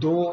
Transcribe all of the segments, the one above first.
2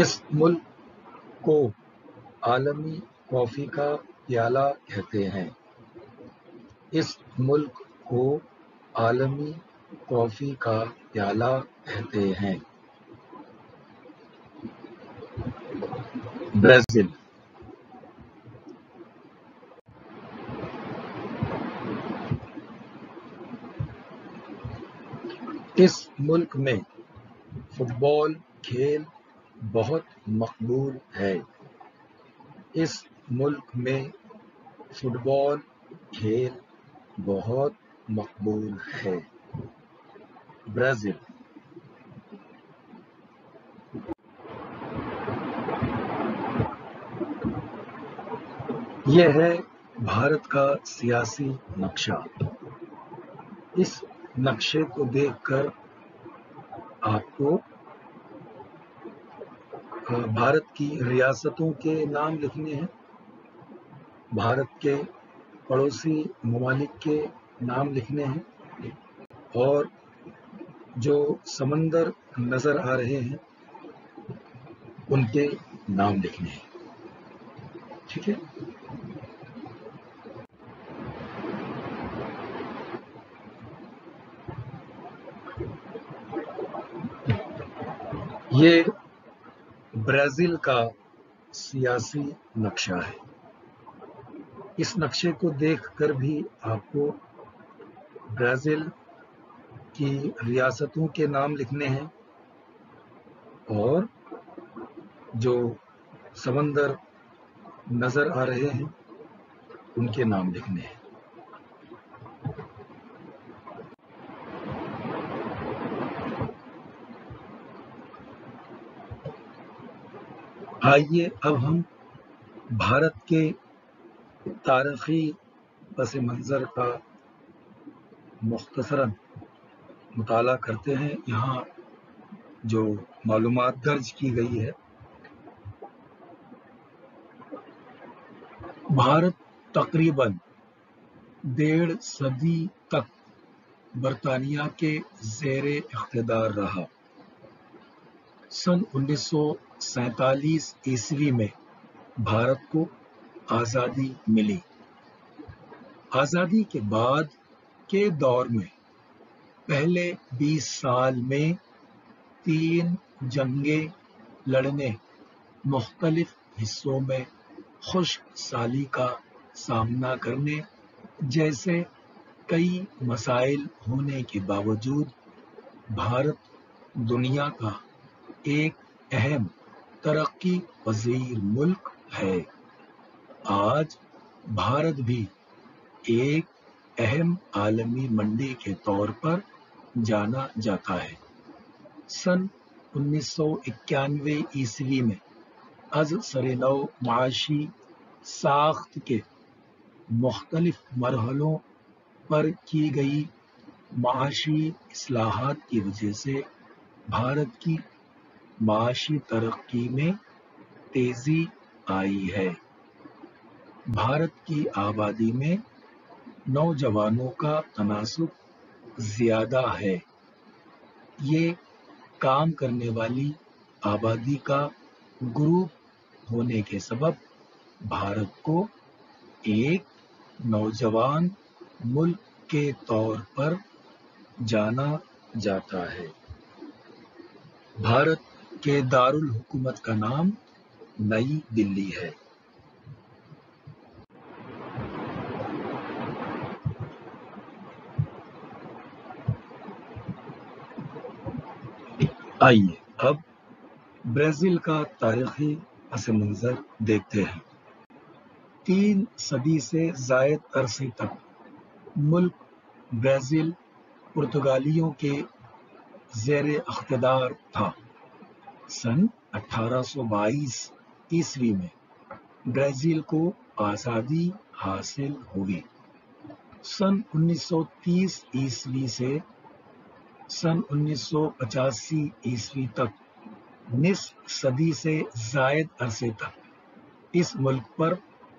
اس ملک کو عالمی کافی کا پیالہ کہتے ہیں۔ اس ملک کو عالمی کافی کا پیالہ کہتے ہیں۔ برازیل۔ اس ملک میں فٹ بال کھیل بہت مقبول ہے۔ اس ملک میں فٹ بال کھیل بہت مقبول ہے۔ برازیل۔ یہ ہے بھارت کا سیاسی نقشہ۔ اس نقشے کو دیکھ کر آپ کو بھارت کی ریاستوں کے نام لکھنے ہیں، بھارت کے پڑوسی ممالک کے نام لکھنے ہیں، اور جو سمندر نظر آ رہے ہیں ان کے نام لکھنے ہیں۔ ٹھیک ہے۔ یہ برازیل کا سیاسی نقشہ ہے۔ اس نقشے کو دیکھ کر بھی آپ کو برازیل کی ریاستوں کے نام لکھنے ہیں اور جو سمندر نظر آ رہے ہیں ان کے نام لکھنے ہیں۔ آئیے اب ہم بھارت کے تاریخی پس منظر کا مختصراً مطالعہ کرتے ہیں۔ یہاں جو معلومات درج کی گئی ہے، بھارت تقریباً 1.5 صدی تک برطانیہ کے زیر اقتدار رہا۔ سن 1947 عیسوی میں بھارت کو آزادی ملی۔ آزادی کے بعد کے دور میں پہلے 20 سال میں 3 جنگیں لڑنے، مختلف حصوں میں خشک سالی کا سامنا کرنے جیسے کئی مسائل ہونے کے باوجود بھارت دنیا کا ایک اہم ترقی پذیر ملک ہے۔ آج بھارت بھی ایک اہم عالمی منڈی کے طور پر جانا جاتا ہے۔ سن 1991 عیسوی میں از سرنو معاشی ساخت کے مختلف مرحلوں پر کی گئی معاشی اصلاحات کی وجہ سے بھارت کی معاشی ترقی میں تیزی آئی ہے۔ بھارت کی آبادی میں نوجوانوں کا تناسب زیادہ ہے۔ یہ کام کرنے والی آبادی کا گروپ ہونے کے سبب بھارت کو ایک نوجوان ملک کے طور پر جانا جاتا ہے۔ بھارت کے دارالحکومت کا نام نئی دلی ہے۔ آئیے اب برازیل کا تاریخی پس منظر دیکھتے ہیں۔ 3 صدی سے زائد عرصے تک ملک برازیل پرتگالیوں کے زیر اقتدار تھا۔ سن 1822 عیسوی میں برازیل کو آزادی حاصل ہوئی۔ سن 1930 عیسوی سے سن 1985 عیسوی تک نصف صدی سے زائد عرصے تک اس ملک پر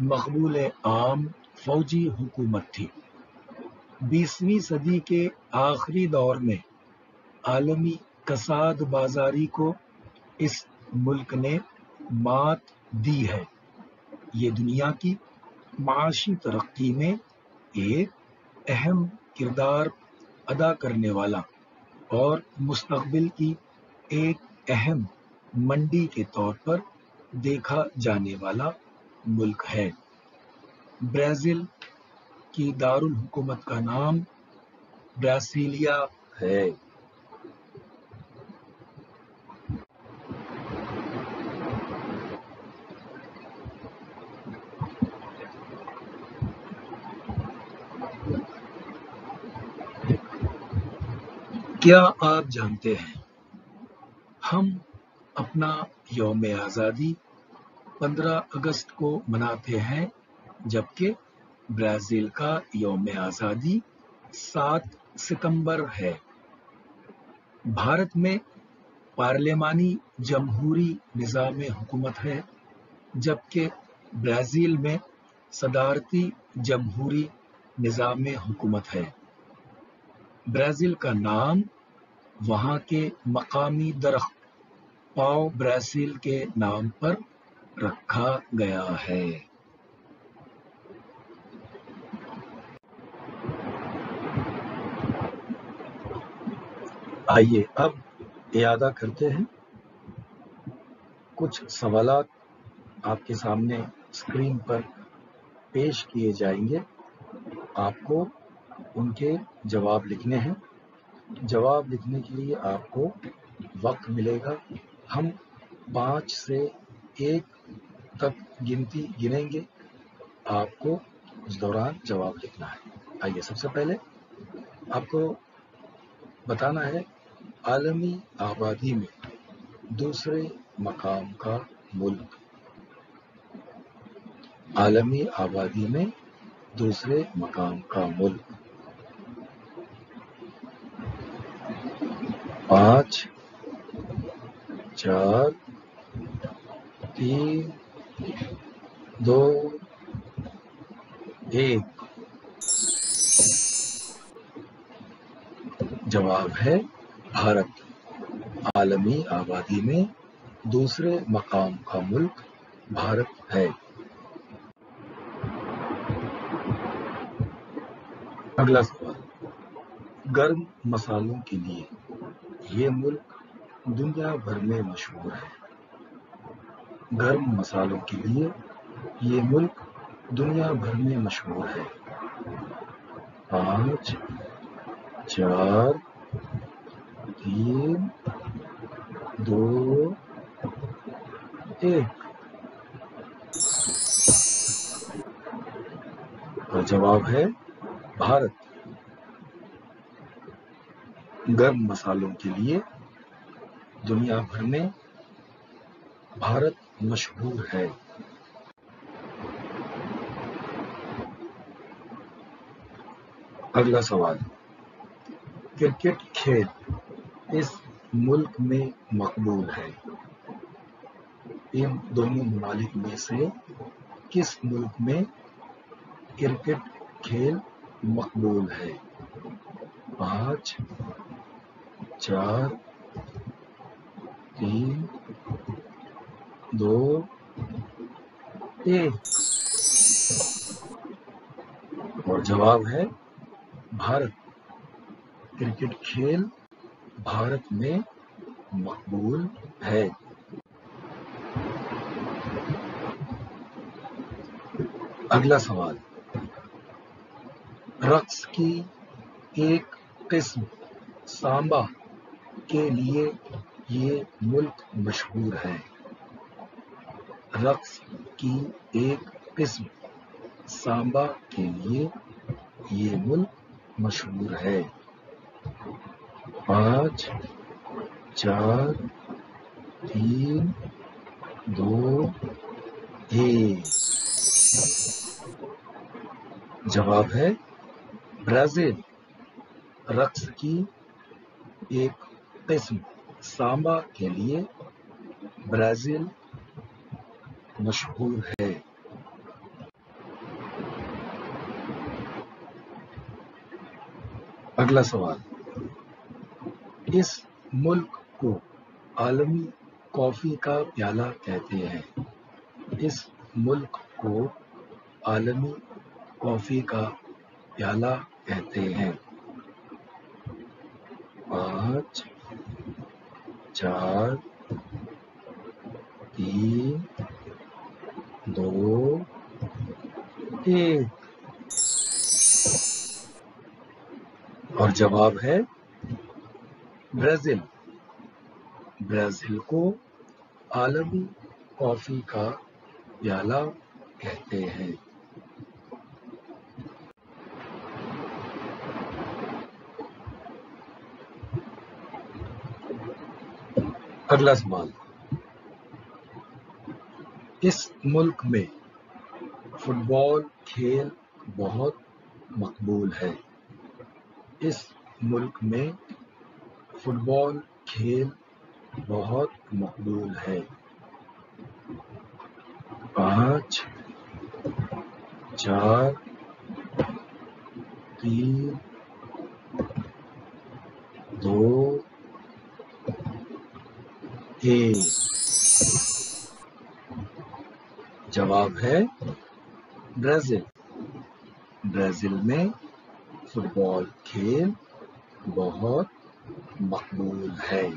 مقبول عام فوجی حکومت تھی۔ 20ویں صدی کے آخری دور میں عالمی کساد بازاری کو اس ملک نے مات دی ہے۔ یہ دنیا کی معاشی ترقی میں ایک اہم کردار ادا کرنے والا اور مستقبل کی ایک اہم منڈی کے طور پر دیکھا جانے والا ملک ہے۔ برازیل کی دارالحکومت کا نام براسیلیا ہے۔ کیا آپ جانتے ہیں ہم اپنا یوم آزادی 15 اگست کو مناتے ہیں، جبکہ برازیل کا یوم آزادی 7 ستمبر ہے۔ بھارت میں پارلیمانی جمہوری نظام حکومت ہے، جبکہ برازیل میں صدارتی جمہوری نظام حکومت ہے۔ برازیل کا نام وہاں کے مقامی درخت پاؤ برازیل کے نام پر رکھا گیا ہے۔ آئیے اب اعادہ کرتے ہیں۔ کچھ سوالات آپ کے سامنے اسکرین پر پیش کیے جائیں گے، آپ کو ان کے جواب لکھنے ہیں۔ جواب لکھنے کے لیے آپ کو وقت ملے گا۔ ہم 5 سے 1 تک گنتی گنیں گے، آپ کو اس دوران جواب لکھنا ہے۔ آئیے سب سے پہلے آپ کو بتانا ہے عالمی آبادی میں دوسرے مقام کا ملک۔ عالمی آبادی میں دوسرے مقام کا ملک۔ 5 4 3 2 1 جواب ہے بھارت۔ عالمی آبادی میں دوسرے مقام کا ملک بھارت ہے۔ اگلا سوال، گرم مسالوں کے لیے یہ ملک دنیا بھر میں مشہور ہے۔ گرم مسالوں کے لیے یہ ملک دنیا بھر میں مشہور ہے۔ 5 4 3 2 1 اور جواب ہے بھارت۔ گرم مسالوں کے لیے دنیا بھر میں بھارت مشہور ہے۔ اگلا سوال، کرکٹ کھیل اس ملک میں مقبول ہے۔ ان دونوں ممالک میں سے کس ملک میں کرکٹ کھیل مقبول ہے؟ 5 4 3 2 1 اور جواب ہے بھارت۔ کرکٹ کھیل بھارت میں مقبول ہے۔ اگلا سوال، رقص کی ایک قسم سامبا کے لیے یہ ملک مشہور ہے۔ رقص کی ایک قسم سامبا کے لیے یہ ملک مشہور ہے۔ 5 4 3 2 1 جواب ہے برازیل۔ رقص کی ایک قسم سامبا کے لیے برازیل مشہور ہے۔ اگلا سوال، اس ملک کو عالمی کافی کا پیالہ کہتے ہیں۔ اس ملک کو عالمی کافی کا پیالہ کہتے ہیں۔ 5 4 3 2 1 اور جواب ہے برازیل۔ برازیل کو عالمی کافی کا پیالہ کہتے ہیں۔ اگلا سوال، اس ملک میں فٹ بال کھیل بہت مقبول ہے۔ اس ملک میں فٹ بال کھیل بہت مقبول ہے۔ 5 4 3 2 1 جواب ہے برازیل۔ برازیل میں فٹ بال کھیل بہت مقبول ہے۔